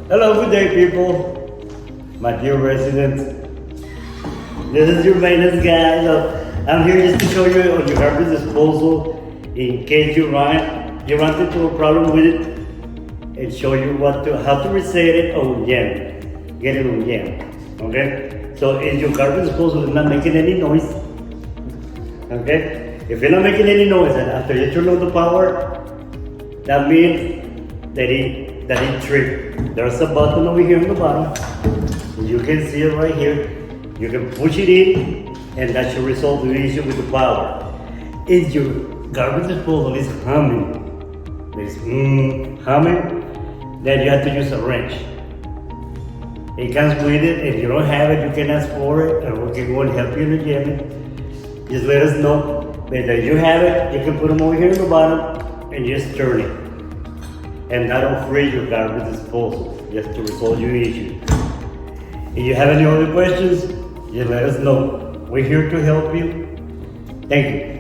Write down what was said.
Hello, good day, people. My dear residents. This is your maintenance guy. So I'm here just to show you on your garbage disposal in case you run into a problem with it and show you how to reset it on Yen. Get it on Yen. Okay? So if your garbage disposal is not making any noise, okay? If you're not making any noise and after you turn on the power, that means that it tripped. There's a button over here on the bottom. You can see it right here. You can push it in and that should resolve the issue with the power. If your garbage disposal is humming, then you have to use a wrench. It comes with it. If you don't have it, you can ask for it and we can go and help you in the gym. Just let us know that you have it. You can put them over here on the bottom and just turn it. And that'll free your garbage disposal just to resolve your issue. If you have any other questions, just let us know. We're here to help you. Thank you.